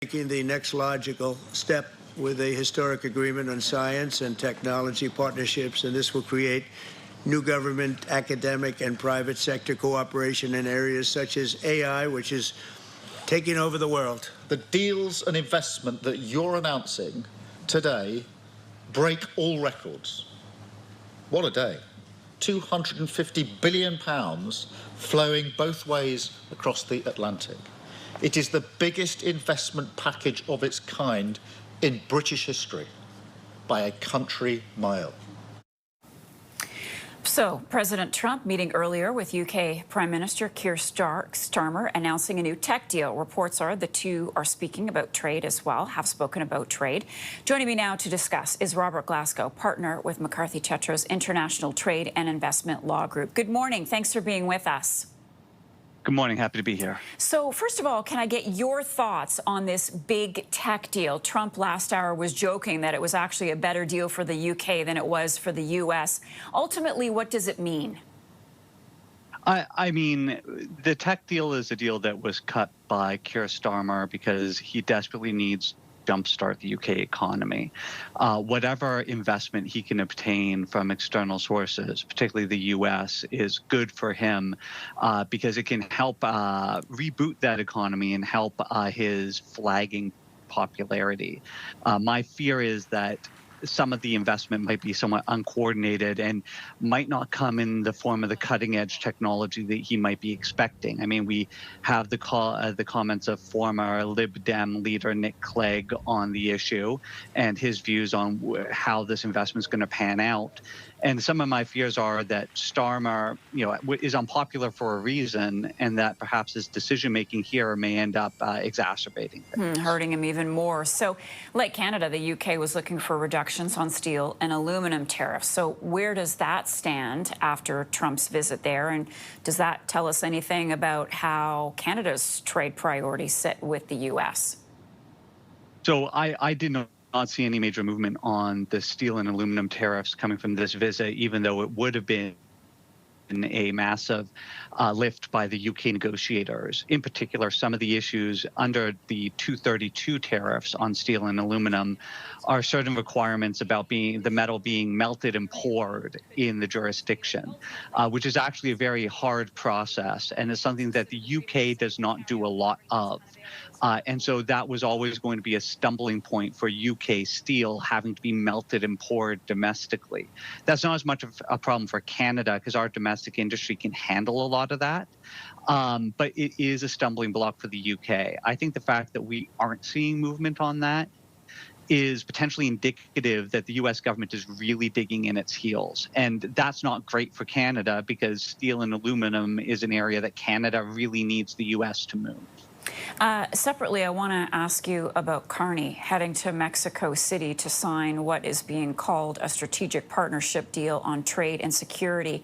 taking the next logical step with a historic agreement on science and technology partnerships, and this will create new government, academic, and private sector cooperation in areas such as AI, which is taking over the world. The deals and investment that you're announcing today break all records. What a day. £250 billion flowing both ways across the Atlantic. It is the biggest investment package of its kind in British history by a country mile. So, President Trump meeting earlier with UK Prime Minister Keir Starmer, announcing a new tech deal. Reports are the two are speaking about trade as well, have spoken about trade. Joining me now to discuss is Robert Glasgow, partner with McCarthy Tetra's International Trade and Investment Law Group. Good morning. Thanks for being with us. Good morning. Happy to be here. So, first of all, can I get your thoughts on this big tech deal? Trump last hour was joking that it was actually a better deal for the UK than it was for the U.S. Ultimately, what does it mean? I mean, the tech deal is a deal that was cut by Keir Starmer because he desperately needs jumpstart the UK economy. Whatever investment he can obtain from external sources, particularly the US, is good for him because it can help reboot that economy and help his flagging popularity. My fear is that some of the investment might be somewhat uncoordinated and might not come in the form of the cutting-edge technology that he might be expecting. I mean, we have the comments of former Lib Dem leader Nick Clegg on the issue and his views on how this investment is going to pan out. And some of my fears are that Starmer, is unpopular for a reason, and that perhaps his decision-making here may end up exacerbating things. Hurting him even more. So, like Canada, the UK was looking for reductions on steel and aluminum tariffs. So where does that stand after Trump's visit there? And does that tell us anything about how Canada's trade priorities sit with the U.S.? So I did not see any major movement on the steel and aluminum tariffs coming from this visit, even though it would have been a massive lift by the UK negotiators. In particular, some of the issues under the 232 tariffs on steel and aluminum are certain requirements about the metal being melted and poured in the jurisdiction, which is actually a very hard process and is something that the UK does not do a lot of. And so that was always going to be a stumbling point for UK steel having to be melted and poured domestically. That's not as much of a problem for Canada because our domestic industry can handle a lot of that. But it is a stumbling block for the UK. I think the fact that we aren't seeing movement on that is potentially indicative that the U.S. government is really digging in its heels. And that's not great for Canada because steel and aluminum is an area that Canada really needs the U.S. to move. Separately, I want to ask you about Carney heading to Mexico City to sign what is being called a strategic partnership deal on trade and security.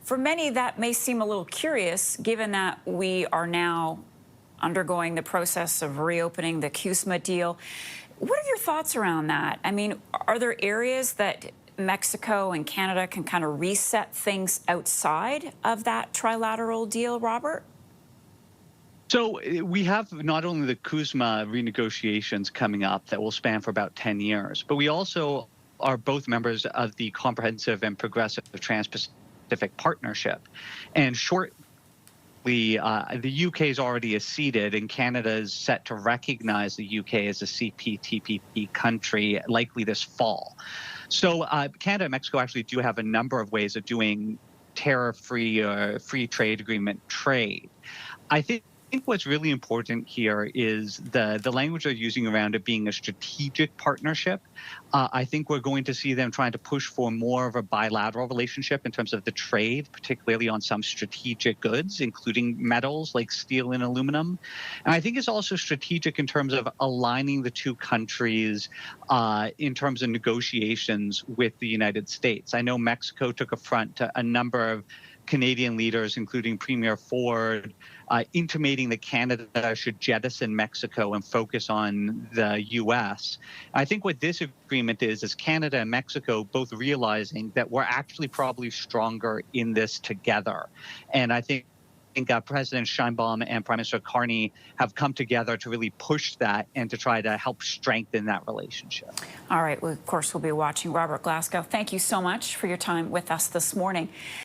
For many, that may seem a little curious, given that we are now undergoing the process of reopening the CUSMA deal. What are your thoughts around that? I mean, are there areas that Mexico and Canada can kind of reset things outside of that trilateral deal, Robert? So we have not only the CUSMA renegotiations coming up that will span for about 10 years, but we also are both members of the Comprehensive and Progressive Trans-Pacific Partnership. And shortly, the UK is already acceded, and Canada is set to recognize the UK as a CPTPP country, likely this fall. So Canada and Mexico actually do have a number of ways of doing tariff-free or free trade agreement trade. I think what's really important here is the language they're using around it being a strategic partnership. I think we're going to see them trying to push for more of a bilateral relationship in terms of the trade, particularly on some strategic goods, including metals like steel and aluminum. And I think it's also strategic in terms of aligning the two countries in terms of negotiations with the United States. I know Mexico took affront to a number of Canadian leaders, including Premier Ford, intimating that Canada should jettison Mexico and focus on the U.S. I think what this agreement is Canada and Mexico both realizing that we're actually probably stronger in this together. And I think President Sheinbaum and Prime Minister Carney have come together to really push that and to try to help strengthen that relationship. All right. Well, of course, we'll be watching. Robert Glasgow, thank you so much for your time with us this morning.